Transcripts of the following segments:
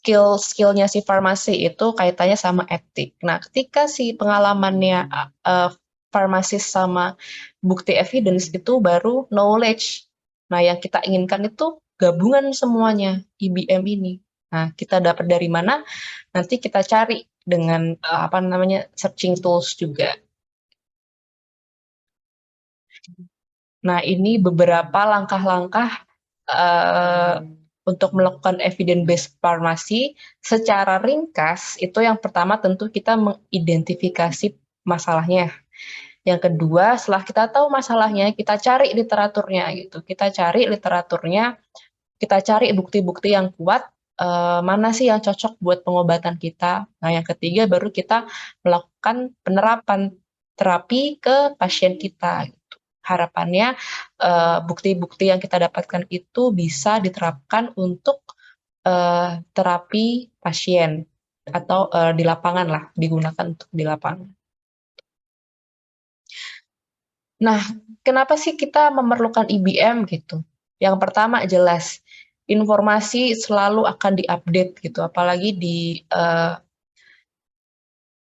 skill-skillnya si farmasi itu kaitannya sama etik. Nah, ketika si pengalamannya farmasis sama bukti evidence itu baru knowledge. Nah, yang kita inginkan itu gabungan semuanya IBM ini. Nah, kita dapat dari mana? Nanti kita cari dengan searching tools juga. Nah, ini beberapa langkah-langkah untuk melakukan evidence-based farmasi. Secara ringkas, itu yang pertama tentu kita mengidentifikasi masalahnya. Yang kedua, setelah kita tahu masalahnya, kita cari literaturnya gitu. Kita cari literaturnya, kita cari bukti-bukti yang kuat, mana sih yang cocok buat pengobatan kita. Nah, yang ketiga baru kita melakukan penerapan terapi ke pasien kita. Harapannya bukti-bukti yang kita dapatkan itu bisa diterapkan untuk terapi pasien atau di lapangan lah, digunakan untuk di lapangan. Nah, kenapa sih kita memerlukan IBM gitu? Yang pertama jelas, informasi selalu akan diupdate gitu, apalagi di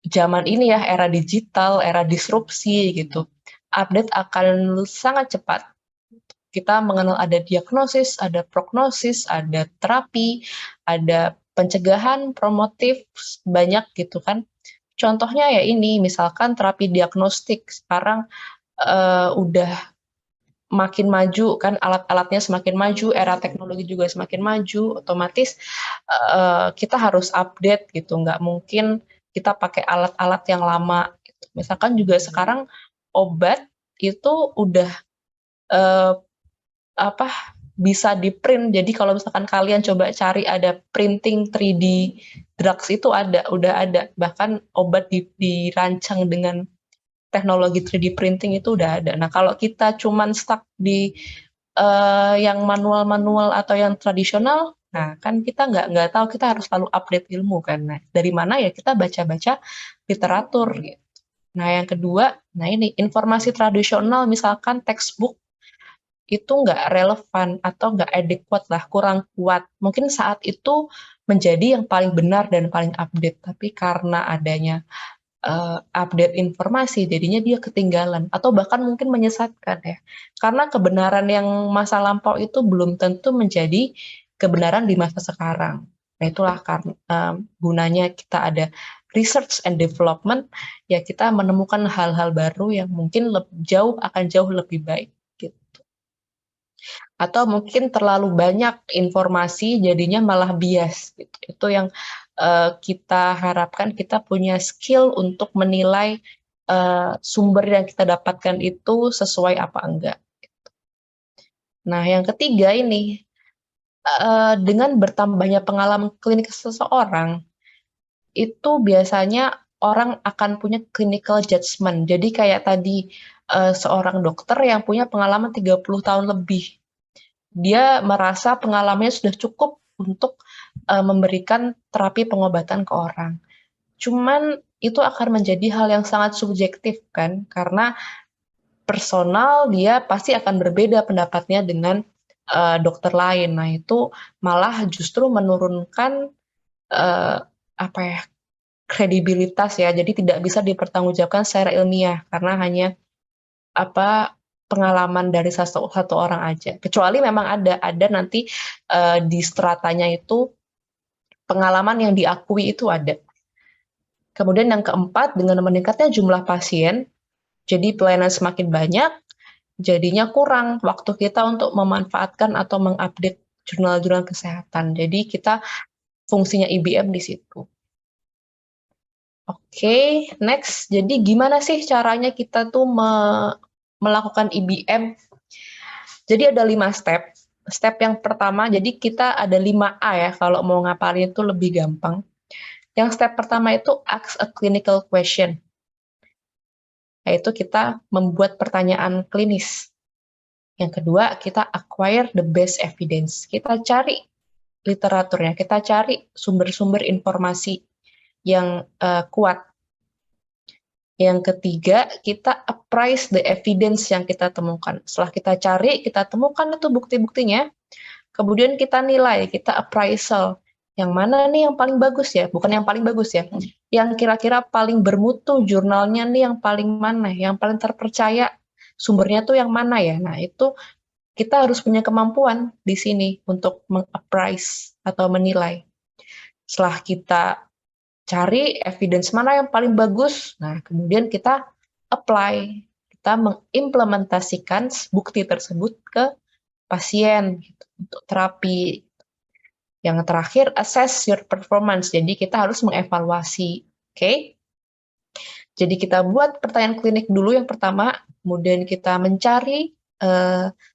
zaman ini ya, era digital, era disrupsi gitu. Update akan sangat cepat. Kita mengenal ada diagnosis, ada prognosis, ada terapi, ada pencegahan, promotif, banyak gitu kan. Contohnya ya ini, misalkan terapi diagnostik sekarang udah makin maju kan, alat-alatnya semakin maju, era teknologi juga semakin maju, otomatis kita harus update gitu, nggak mungkin kita pakai alat-alat yang lama. Gitu. Misalkan juga sekarang obat itu udah bisa di-print. Jadi kalau misalkan kalian coba cari ada printing 3D drugs itu udah ada. Bahkan obat dirancang dengan teknologi 3D printing itu udah ada. Nah, kalau kita cuman stuck di yang manual-manual atau yang tradisional, nah kan kita nggak tahu, kita harus selalu update ilmu kan. Nah, dari mana ya kita baca-baca literatur gitu. Nah, yang kedua, nah ini informasi tradisional misalkan textbook itu nggak relevan atau nggak adequate lah, kurang kuat. Mungkin saat itu menjadi yang paling benar dan paling update, tapi karena adanya update informasi, jadinya dia ketinggalan atau bahkan mungkin menyesatkan ya. Karena kebenaran yang masa lampau itu belum tentu menjadi kebenaran di masa sekarang. Nah, itulah karena gunanya kita ada research and development, ya kita menemukan hal-hal baru yang mungkin akan jauh lebih baik. Atau mungkin terlalu banyak informasi jadinya malah bias gitu. Itu yang kita harapkan kita punya skill untuk menilai sumber yang kita dapatkan itu sesuai apa enggak. Nah, yang ketiga ini dengan bertambahnya pengalaman klinik seseorang itu biasanya orang akan punya clinical judgment. Jadi kayak tadi seorang dokter yang punya pengalaman 30 tahun lebih, dia merasa pengalamannya sudah cukup untuk memberikan terapi pengobatan ke orang. Cuman itu akan menjadi hal yang sangat subjektif kan, karena personal dia pasti akan berbeda pendapatnya dengan dokter lain. Nah, itu malah justru menurunkan kredibilitas ya. Jadi tidak bisa dipertanggungjawabkan secara ilmiah karena hanya pengalaman dari satu orang aja. Kecuali memang ada nanti di stratanya itu pengalaman yang diakui itu ada. Kemudian yang keempat, dengan meningkatnya jumlah pasien, jadi pelayanan semakin banyak, jadinya kurang waktu kita untuk memanfaatkan atau mengupdate jurnal-jurnal kesehatan. Jadi kita fungsinya IBM di situ. Oke, next. Jadi gimana sih caranya kita tuh melakukan IBM? Jadi ada 5 step. Step yang pertama, jadi kita ada 5A ya, kalau mau ngapalin itu lebih gampang. Yang step pertama itu ask a clinical question, yaitu kita membuat pertanyaan klinis. Yang kedua, kita acquire the best evidence. Kita cari literaturnya, kita cari sumber-sumber informasi yang kuat. Yang ketiga, kita appraise the evidence yang kita temukan. Setelah kita cari, kita temukan itu bukti-buktinya, kemudian kita nilai, kita appraisal. Yang mana nih yang paling bagus ya? Bukan yang paling bagus ya. Yang kira-kira paling bermutu jurnalnya nih yang paling mana? Yang paling terpercaya sumbernya tuh yang mana ya? Nah, itu kita harus punya kemampuan di sini untuk meng-appraise atau menilai. Setelah kita cari evidence mana yang paling bagus, nah kemudian kita apply, kita mengimplementasikan bukti tersebut ke pasien gitu, untuk terapi. Yang terakhir, assess your performance. Jadi kita harus mengevaluasi, oke? Jadi kita buat pertanyaan klinik dulu yang pertama, kemudian kita mencari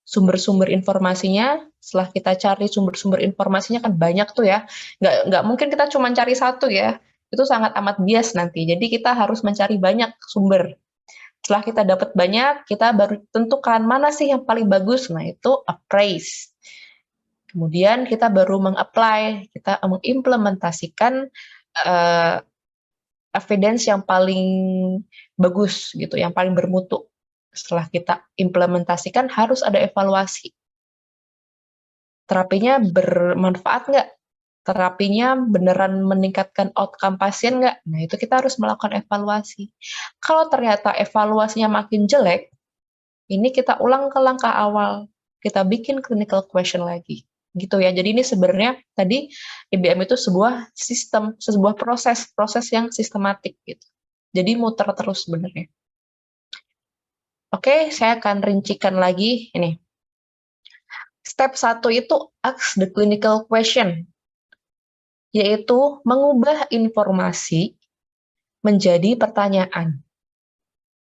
sumber-sumber informasinya. Setelah kita cari sumber-sumber informasinya kan banyak tuh ya, nggak mungkin kita cuma cari satu ya, itu sangat amat bias nanti. Jadi kita harus mencari banyak sumber. Setelah kita dapat banyak, kita baru tentukan mana sih yang paling bagus. Nah, itu appraise. Kemudian kita baru meng-apply, kita mengimplementasikan evidence yang paling bagus gitu, yang paling bermutu. Setelah kita implementasikan harus ada evaluasi. Terapinya bermanfaat nggak? Terapinya beneran meningkatkan outcome pasien nggak? Nah, itu kita harus melakukan evaluasi. Kalau ternyata evaluasinya makin jelek, ini kita ulang ke langkah awal. Kita bikin clinical question lagi. Gitu ya. Jadi ini sebenarnya tadi IBM itu sebuah sistem, sebuah proses yang sistematik gitu. Jadi muter terus sebenarnya. Oke, saya akan rincikan lagi ini. Step 1 itu ask the clinical question, yaitu mengubah informasi menjadi pertanyaan.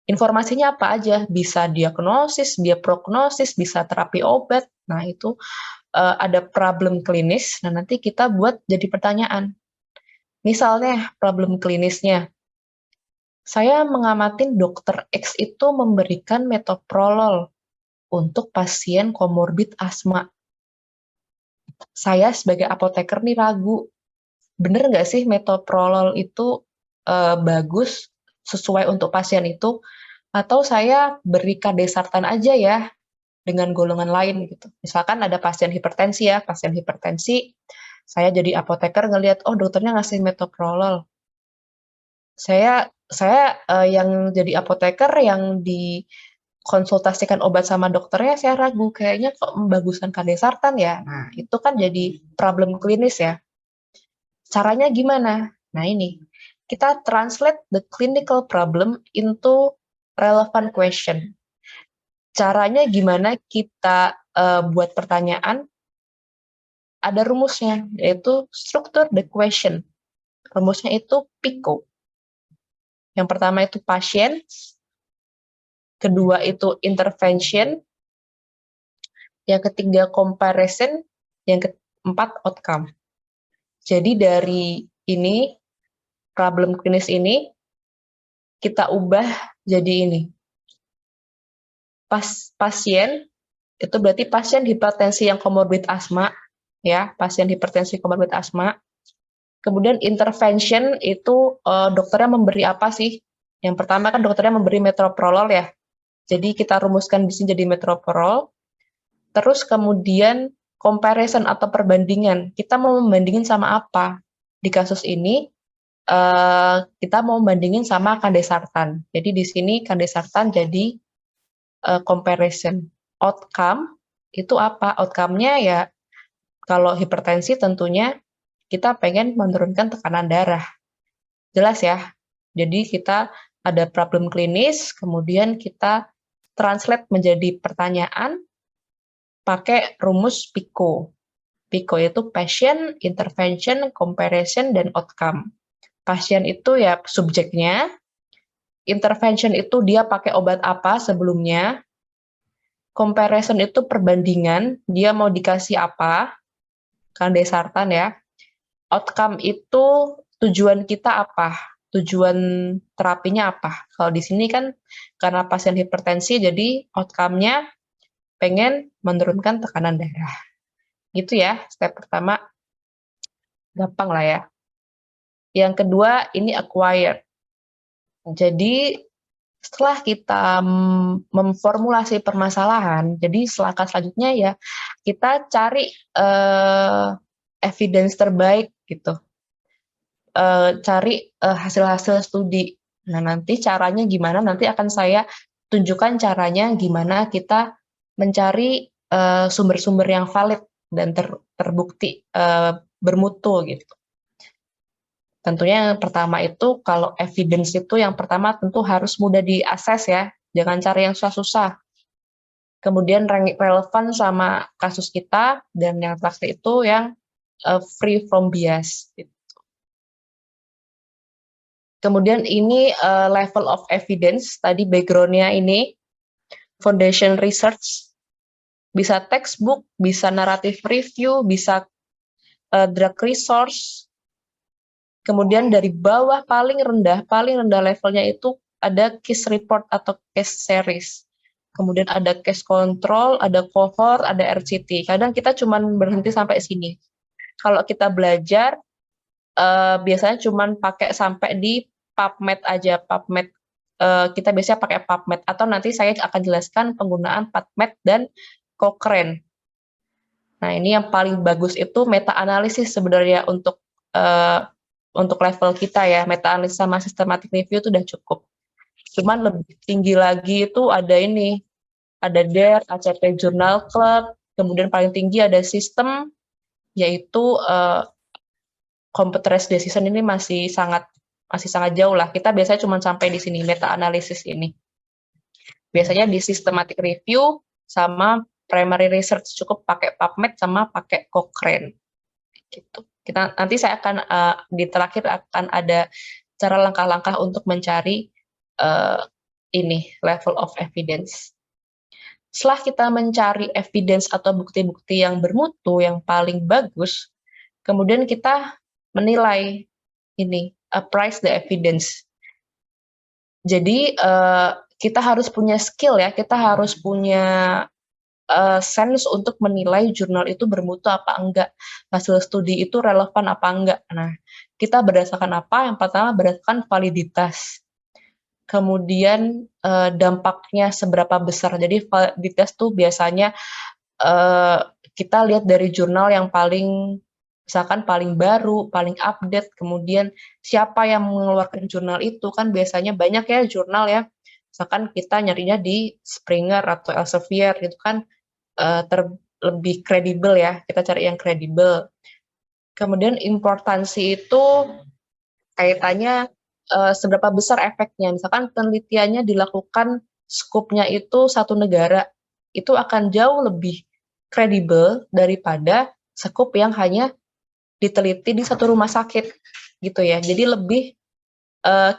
Informasinya apa aja? Bisa diagnosis, dia prognosis, bisa terapi obat. Nah, itu ada problem klinis. Nah, nanti kita buat jadi pertanyaan. Misalnya, problem klinisnya. Saya mengamatin dokter X itu memberikan metoprolol untuk pasien komorbid asma. Saya sebagai apoteker nih ragu, bener nggak sih metoprolol itu bagus sesuai untuk pasien itu, atau saya beri kandesartan aja ya dengan golongan lain gitu. Misalkan ada pasien hipertensi ya, pasien hipertensi, saya jadi apoteker ngelihat, oh dokternya ngasih metoprolol. Saya yang jadi apoteker yang dikonsultasikan obat sama dokternya, saya ragu, kayaknya kok membagusan kandesartan ya. Nah, itu kan jadi problem klinis ya. Caranya gimana? Nah, ini. Kita translate the clinical problem into relevant question. Caranya gimana kita buat pertanyaan? Ada rumusnya, yaitu structure the question. Rumusnya itu PICO. Yang pertama itu pasien, kedua itu intervention, yang ketiga comparison, yang keempat outcome. Jadi dari ini, problem klinis ini, kita ubah jadi ini. Pasien, itu berarti pasien hipertensi yang komorbid asma, ya, pasien hipertensi komorbid asma. Kemudian intervention itu dokternya memberi apa sih? Yang pertama kan dokternya memberi metoprolol ya. Jadi kita rumuskan di sini jadi metoprolol. Terus kemudian comparison atau perbandingan. Kita mau membandingin sama apa? Di kasus ini kita mau membandingin sama kandesartan. Jadi di sini kandesartan jadi comparison. Outcome itu apa? Outcome-nya ya kalau hipertensi tentunya kita pengen menurunkan tekanan darah. Jelas ya? Jadi kita ada problem klinis, kemudian kita translate menjadi pertanyaan pakai rumus PICO. PICO itu patient, intervention, comparison, dan outcome. Pasien itu ya subjeknya, intervention itu dia pakai obat apa sebelumnya, comparison itu perbandingan, dia mau dikasih apa, kandesartan ya, outcome itu tujuan kita apa? Tujuan terapinya apa? Kalau di sini kan karena pasien hipertensi, jadi outcome-nya pengen menurunkan tekanan darah. Gitu ya, step pertama. Gampang lah ya. Yang kedua, ini acquired. Jadi setelah kita memformulasi permasalahan, jadi langkah selanjutnya ya kita cari evidence terbaik gitu. Cari hasil-hasil studi. Nah, nanti caranya gimana? Nanti akan saya tunjukkan caranya gimana kita mencari sumber-sumber yang valid dan terbukti bermutu gitu. Tentunya yang pertama itu kalau evidence itu yang pertama tentu harus mudah diakses ya, jangan cari yang susah-susah. Kemudian relevan sama kasus kita, dan yang terakhir itu yang free from bias. Kemudian ini level of evidence, tadi background-nya ini, foundation research, bisa textbook, bisa narrative review, bisa drug resource. Kemudian dari bawah paling rendah levelnya itu ada case report atau case series. Kemudian ada case control, ada cohort, ada RCT. Kadang kita cuma berhenti sampai sini. Kalau kita belajar, biasanya cuma pakai sampai di PubMed aja. PubMed kita biasanya pakai PubMed, atau nanti saya akan jelaskan penggunaan PubMed dan Cochrane. Nah, ini yang paling bagus itu meta-analisis sebenarnya untuk level kita ya. Meta-analisis sama systematic review itu udah cukup. Cuman lebih tinggi lagi itu ada ini, ada DARE, ACP Journal Club, kemudian paling tinggi ada sistem, yaitu computerized decision. Ini masih sangat jauh lah. Kita biasanya cuma sampai di sini, meta-analisis ini. Biasanya di systematic review sama primary research cukup pakai PubMed sama pakai Cochrane. Gitu. Nanti saya akan di terakhir akan ada cara langkah-langkah untuk mencari ini level of evidence. Setelah kita mencari evidence atau bukti-bukti yang bermutu, yang paling bagus, kemudian kita menilai ini, appraise the evidence. Jadi kita harus punya skill ya, kita harus punya sense untuk menilai jurnal itu bermutu apa enggak, hasil studi itu relevan apa enggak. Nah, kita berdasarkan apa? Yang pertama berdasarkan validitas. Kemudian dampaknya seberapa besar. Jadi validitas tuh biasanya kita lihat dari jurnal yang paling, misalkan paling baru, paling update, kemudian siapa yang mengeluarkan jurnal itu, kan biasanya banyak ya jurnal ya, misalkan kita nyarinya di Springer atau Elsevier gitu kan, lebih kredibel ya, kita cari yang kredibel. Kemudian importansi itu kaitannya seberapa besar efeknya, misalkan penelitiannya dilakukan skupnya itu satu negara, itu akan jauh lebih kredibel daripada skup yang hanya diteliti di satu rumah sakit gitu ya. Jadi lebih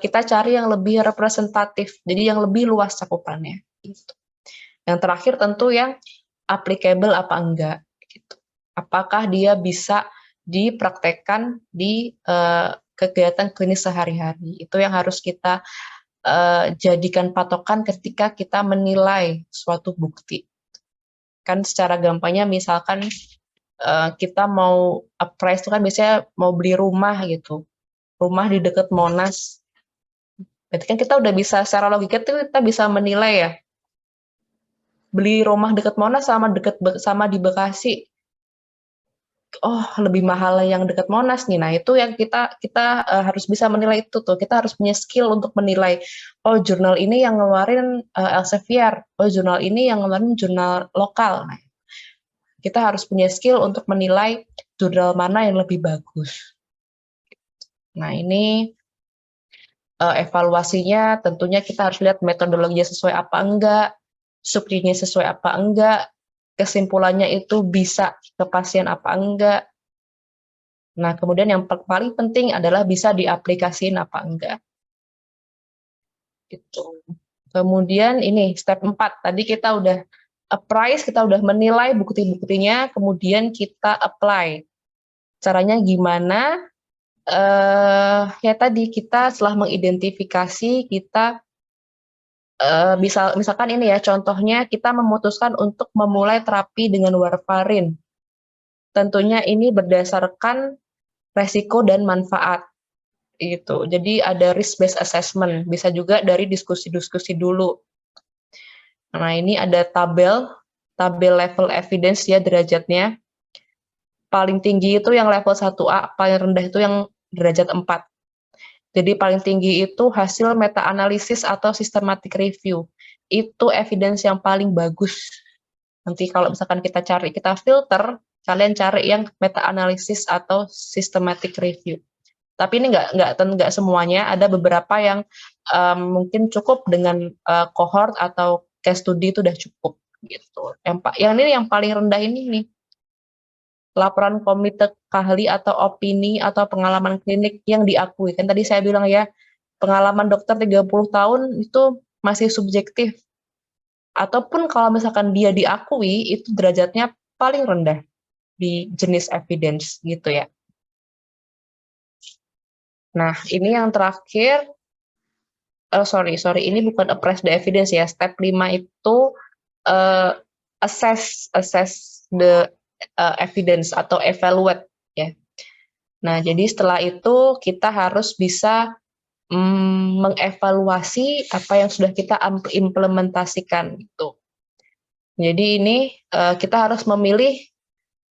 kita cari yang lebih representatif, jadi yang lebih luas cakupannya. Gitu. Yang terakhir tentu yang applicable apa enggak. Gitu. Apakah dia bisa dipraktekkan di kegiatan klinis sehari-hari. Itu yang harus kita jadikan patokan ketika kita menilai suatu bukti. Kan secara gampangnya misalkan kita mau appraise itu kan biasanya mau beli rumah gitu, rumah di dekat Monas. Berarti kan kita udah bisa secara logika tuh kita bisa menilai ya, beli rumah dekat Monas sama di Bekasi, oh lebih mahal yang dekat Monas nih. Nah itu yang kita harus bisa menilai itu tuh. Kita harus punya skill untuk menilai. Oh jurnal ini yang ngeluarin Elsevier. Oh jurnal ini yang ngeluarin jurnal lokal. Nah, kita harus punya skill untuk menilai jurnal mana yang lebih bagus. Nah ini evaluasinya tentunya kita harus lihat metodologinya sesuai apa enggak, subjeknya sesuai apa enggak, kesimpulannya itu bisa ke pasien apa enggak. Nah, kemudian yang paling penting adalah bisa diaplikasiin apa enggak. Gitu. Kemudian ini step 4, tadi kita udah appraise, kita udah menilai bukti-buktinya, kemudian kita apply. Caranya gimana? Ya tadi kita setelah mengidentifikasi, kita misalkan ini ya contohnya kita memutuskan untuk memulai terapi dengan warfarin. Tentunya ini berdasarkan resiko dan manfaat gitu. Jadi ada risk based assessment, bisa juga dari diskusi-diskusi dulu. Nah, ini ada tabel level evidence ya derajatnya. paling tinggi itu yang level 1A, paling rendah itu yang derajat 4. Jadi paling tinggi itu hasil meta-analisis atau systematic review. Itu evidence yang paling bagus. Nanti kalau misalkan kita filter, kalian cari yang meta-analisis atau systematic review. Tapi ini nggak semuanya, ada beberapa yang mungkin cukup dengan cohort atau case study itu udah cukup gitu. Yang ini yang paling rendah ini nih, laporan komite ahli atau opini atau pengalaman klinik yang diakui. Kan tadi saya bilang ya, pengalaman dokter 30 tahun itu masih subjektif. Ataupun kalau misalkan dia diakui, itu derajatnya paling rendah di jenis evidence gitu ya. Nah, ini yang terakhir, sorry, ini bukan appraise the evidence ya. Step 5 itu assess the evidence atau evaluate ya. Nah, jadi setelah itu kita harus bisa mengevaluasi apa yang sudah kita implementasikan gitu. Jadi ini kita harus memilih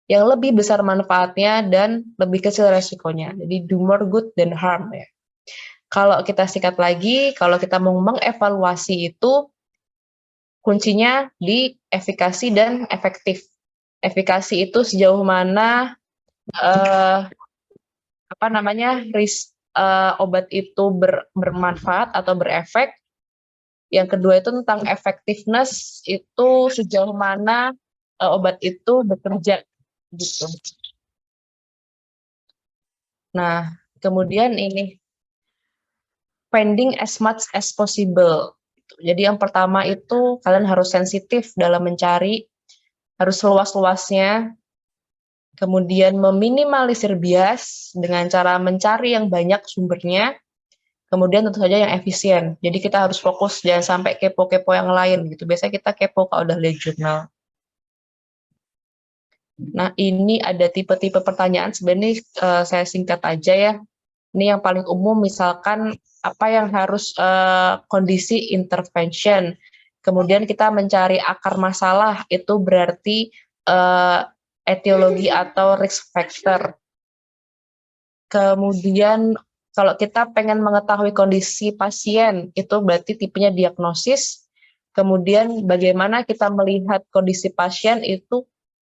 yang lebih besar manfaatnya dan lebih kecil resikonya. Jadi do more good than harm ya. Kalau kita singkat lagi, kalau kita mau mengevaluasi itu kuncinya di efikasi dan efektif. Efikasi itu sejauh mana obat itu bermanfaat atau berefek. Yang kedua itu tentang effectiveness, itu sejauh mana obat itu bekerja gitu. Nah, kemudian ini finding as much as possible. Jadi yang pertama itu kalian harus sensitif dalam mencari, harus seluas-luasnya. Kemudian meminimalisir bias dengan cara mencari yang banyak sumbernya. Kemudian tentu saja yang efisien. Jadi kita harus fokus, jangan sampai kepo-kepo yang lain gitu. Biasanya kita kepo kalau udah lihat jurnal. Nah, ini ada tipe-tipe pertanyaan. Sebenarnya saya singkat aja ya. Ini yang paling umum, misalkan apa yang harus kondisi intervention. Kemudian kita mencari akar masalah, itu berarti etiologi atau risk factor. Kemudian kalau kita pengen mengetahui kondisi pasien, itu berarti tipenya diagnosis. Kemudian bagaimana kita melihat kondisi pasien itu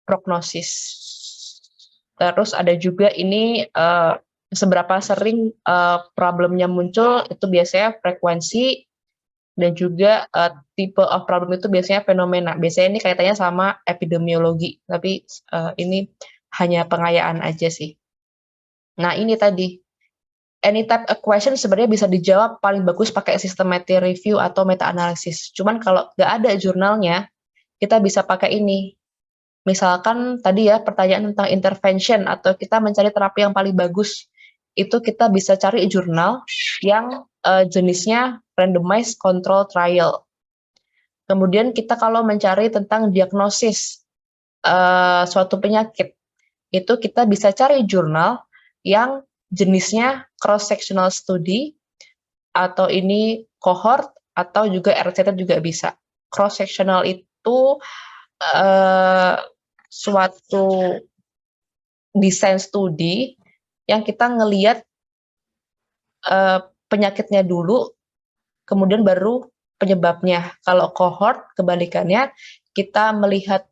prognosis. Terus ada juga ini seberapa sering problemnya muncul, itu biasanya frekuensi, dan juga tipe of problem itu biasanya fenomena. Biasanya ini kaitannya sama epidemiologi, tapi ini hanya pengayaan aja sih. Nah, ini tadi, any type of question sebenarnya bisa dijawab paling bagus pakai systematic review atau meta-analysis. Cuman kalau nggak ada jurnalnya, kita bisa pakai ini. Misalkan tadi ya pertanyaan tentang intervention atau kita mencari terapi yang paling bagus, itu kita bisa cari jurnal yang jenisnya randomized control trial. Kemudian kita kalau mencari tentang diagnosis suatu penyakit, itu kita bisa cari jurnal yang jenisnya cross-sectional study, atau ini cohort, atau juga RCT juga bisa. Cross-sectional itu suatu desain studi yang kita ngelihat penyakitnya dulu, kemudian baru penyebabnya. Kalau cohort, kebalikannya, kita melihat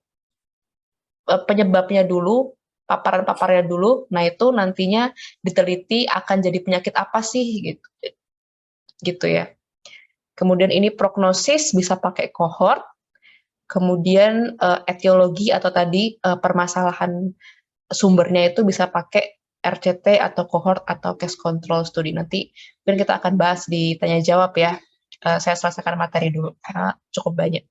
penyebabnya dulu, paparan-paparannya dulu, nah itu nantinya diteliti akan jadi penyakit apa sih, gitu ya. Kemudian ini prognosis bisa pakai cohort, kemudian etiologi atau tadi permasalahan sumbernya itu bisa pakai RCT atau cohort atau case control study. Nanti mungkin kita akan bahas di tanya jawab ya. Saya selesaikan materi dulu karena cukup banyak.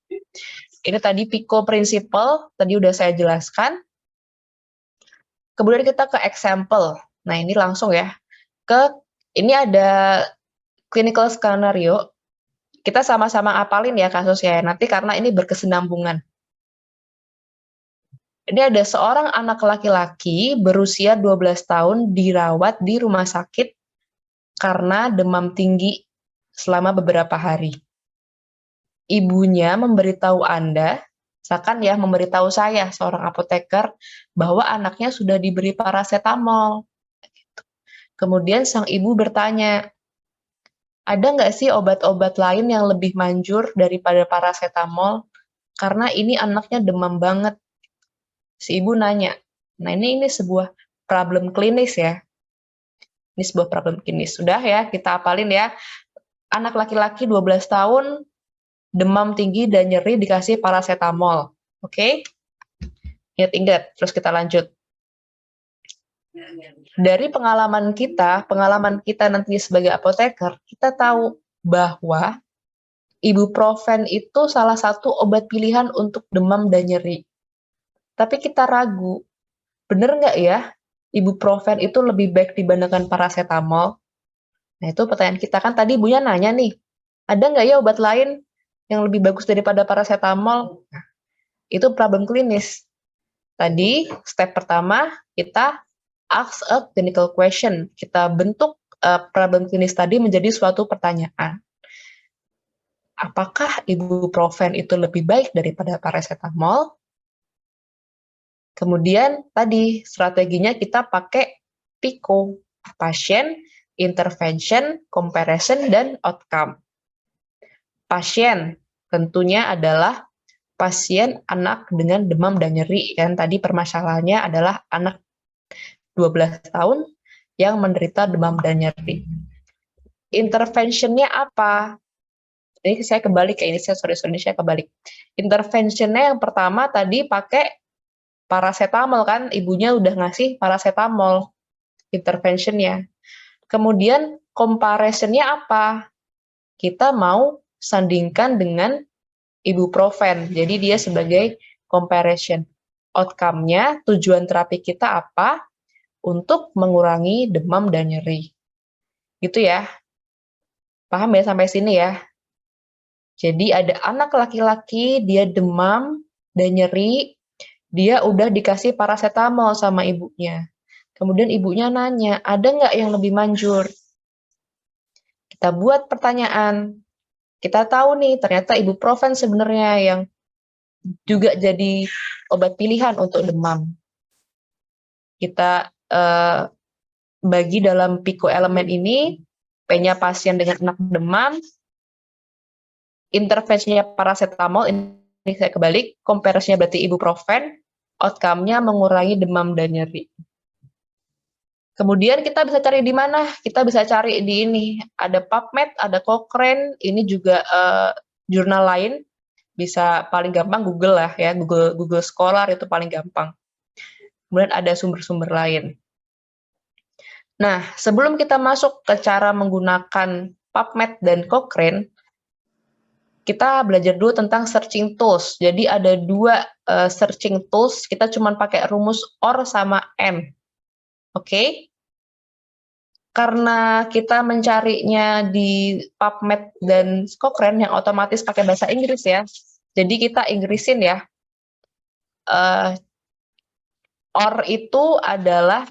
Ini tadi PICO principle, tadi udah saya jelaskan. Kemudian kita ke example. Nah, ini langsung ya. Ini ada clinical scenario. Kita sama-sama apalin ya kasusnya. Nanti karena ini berkesinambungan. Ini ada seorang anak laki-laki berusia 12 tahun dirawat di rumah sakit karena demam tinggi selama beberapa hari. Ibunya memberitahu Anda Misalkan ya, memberitahu saya, seorang apoteker, bahwa anaknya sudah diberi parasetamol. Kemudian sang ibu bertanya, ada nggak sih obat-obat lain yang lebih manjur daripada parasetamol? Karena ini anaknya demam banget. Si ibu nanya. Nah, ini sebuah problem klinis ya. Ini sebuah problem klinis. Sudah ya, kita apalin ya. Anak laki-laki 12 tahun, demam tinggi dan nyeri dikasih parasetamol. Oke? Ingat-ingat, terus kita lanjut. Dari pengalaman kita nanti sebagai apoteker, kita tahu bahwa ibuprofen itu salah satu obat pilihan untuk demam dan nyeri. Tapi kita ragu, bener nggak ya ibuprofen itu lebih baik dibandingkan parasetamol? Nah, itu pertanyaan kita kan tadi ibunya nanya nih, ada nggak ya obat lain yang lebih bagus daripada parasetamol? Nah, itu problem klinis. Tadi, step pertama, kita ask a clinical question. Kita bentuk problem klinis tadi menjadi suatu pertanyaan. Apakah ibuprofen itu lebih baik daripada parasetamol? Kemudian tadi strateginya kita pakai PICO, pasien, intervention, comparison, dan outcome. Pasien tentunya adalah pasien anak dengan demam dan nyeri, kan tadi permasalahannya adalah anak 12 tahun yang menderita demam dan nyeri. Interventionnya apa? Ini saya kebalik ya, ini saya kebalik. Interventionnya yang pertama tadi pakai parasetamol kan, ibunya udah ngasih parasetamol interventionnya. Kemudian comparisonnya apa? Kita mau sandingkan dengan ibuprofen. Jadi dia sebagai comparison. Outcome-nya, tujuan terapi kita apa? Untuk mengurangi demam dan nyeri. Gitu ya. Paham ya sampai sini ya? Jadi ada anak laki-laki, dia demam dan nyeri, dia udah dikasih parasetamol sama ibunya. Kemudian ibunya nanya, ada nggak yang lebih manjur? Kita buat pertanyaan. Kita tahu nih, ternyata ibuprofen sebenarnya yang juga jadi obat pilihan untuk demam. Kita bagi dalam PICO elemen ini, P-nya pasien dengan anak demam, intervensinya parasetamol, ini saya kebalik, komparasinya berarti ibuprofen, outcome-nya mengurangi demam dan nyeri. Kemudian kita bisa cari di mana? Kita bisa cari di ini, ada PubMed, ada Cochrane, ini juga jurnal lain, bisa paling gampang Google lah ya, Google Scholar itu paling gampang. Kemudian ada sumber-sumber lain. Nah, sebelum kita masuk ke cara menggunakan PubMed dan Cochrane, kita belajar dulu tentang searching tools. Jadi ada dua searching tools, kita cuma pakai rumus OR sama M. Oke? Karena kita mencarinya di PubMed dan Cochrane yang otomatis pakai bahasa Inggris ya. Jadi kita Inggrisin ya. OR itu adalah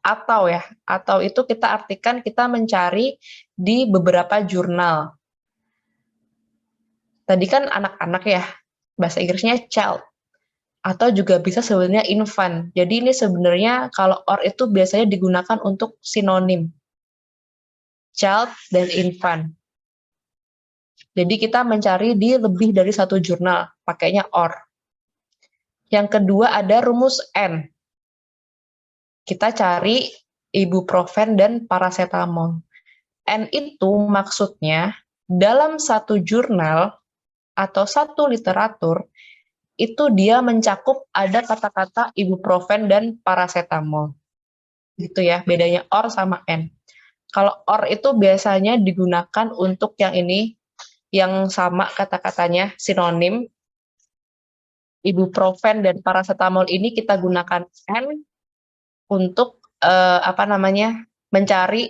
atau ya. Atau itu kita artikan kita mencari di beberapa jurnal. Tadi kan anak-anak ya, bahasa Inggrisnya child. Atau juga bisa sebenarnya infant. Jadi ini sebenarnya kalau or itu biasanya digunakan untuk sinonim. Child dan infant. Jadi kita mencari di lebih dari satu jurnal, pakainya or. Yang kedua ada rumus N. Kita cari ibuprofen dan parasetamol. N itu maksudnya dalam satu jurnal atau satu literatur, itu dia mencakup ada kata-kata ibuprofen dan parasetamol. Gitu ya, bedanya OR sama N. Kalau OR itu biasanya digunakan untuk yang ini, yang sama kata-katanya, sinonim. Ibuprofen dan parasetamol ini kita gunakan N untuk mencari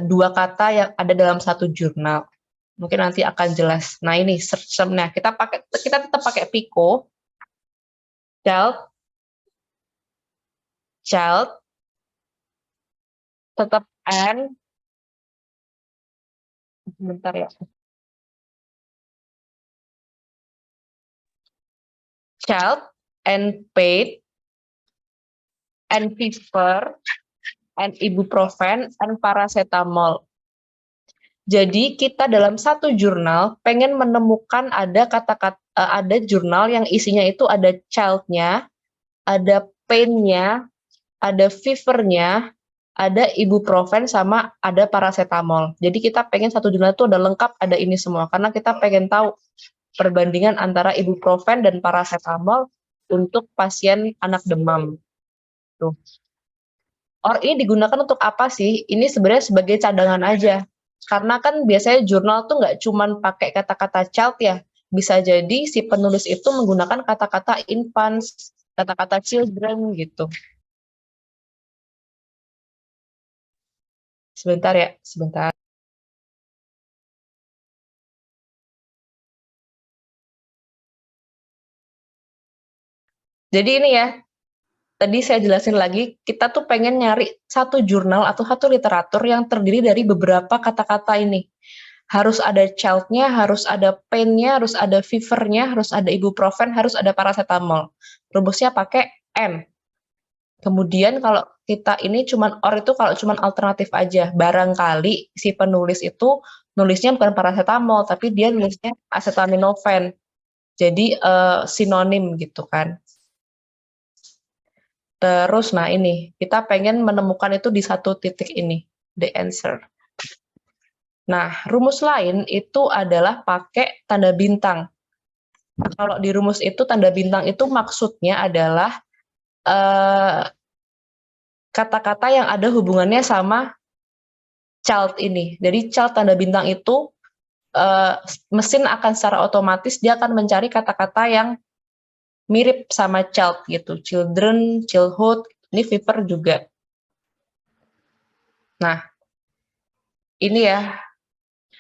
dua kata yang ada dalam satu jurnal. Mungkin nanti akan jelas. Nah ini search term-nya kita tetap pakai PICO, child, tetap N, bentar ya. child and paid and fever and ibuprofen and paracetamol. Jadi kita dalam satu jurnal pengen menemukan ada kata-kata ada jurnal yang isinya itu ada child-nya, ada pain-nya, ada fever-nya, ada ibuprofen sama ada paracetamol. Jadi kita pengen satu jurnal itu ada lengkap ada ini semua karena kita pengen tahu perbandingan antara ibuprofen dan paracetamol untuk pasien anak demam. Tuh. Or ini digunakan untuk apa sih? Ini sebenarnya sebagai cadangan aja. Karena kan biasanya jurnal tuh nggak cuman pakai kata-kata child ya. Bisa jadi si penulis itu menggunakan kata-kata infants, kata-kata children gitu. Sebentar ya, sebentar. Jadi ini ya, tadi saya jelasin lagi, kita tuh pengen nyari satu jurnal atau satu literatur yang terdiri dari beberapa kata-kata ini. Harus ada child-nya, harus ada pain-nya, harus ada fever-nya, harus ada ibuprofen, harus ada paracetamol. Rumusnya pakai N. Kemudian kalau kita ini cuman or itu kalau cuman alternatif aja. Barangkali si penulis itu nulisnya bukan paracetamol, tapi dia nulisnya acetaminophen. Jadi sinonim gitu kan. Terus nah ini, kita pengen menemukan itu di satu titik ini, the answer. Nah, rumus lain itu adalah pakai tanda bintang. Kalau di rumus itu tanda bintang itu maksudnya adalah kata-kata yang ada hubungannya sama child ini. Jadi child tanda bintang itu mesin akan secara otomatis dia akan mencari kata-kata yang mirip sama child gitu. Children, childhood, ini fever juga. Nah, ini ya,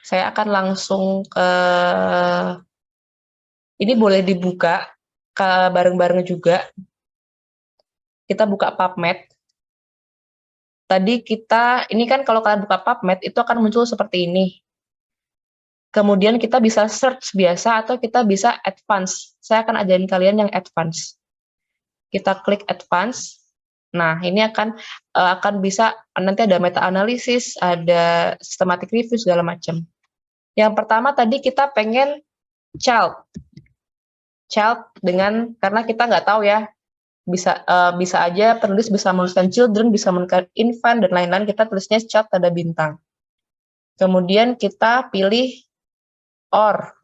saya akan langsung ke ini boleh dibuka ke bareng-bareng juga. Kita buka PubMed. Tadi kita, ini kan kalau kalian buka PubMed, itu akan muncul seperti ini. Kemudian kita bisa search biasa atau kita bisa advance. Saya akan ajarin kalian yang advance. Kita klik advance. Nah, ini akan bisa, nanti ada meta-analisis, ada systematic review, segala macam. Yang pertama tadi kita pengen child. Child dengan, karena kita nggak tahu ya, bisa aja penulis bisa menuliskan children, bisa menuliskan infant, dan lain-lain, kita tulisnya child tanda bintang. Kemudian kita pilih or,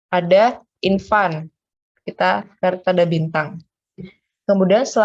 ada infant, kita tanda bintang. Kemudian setelah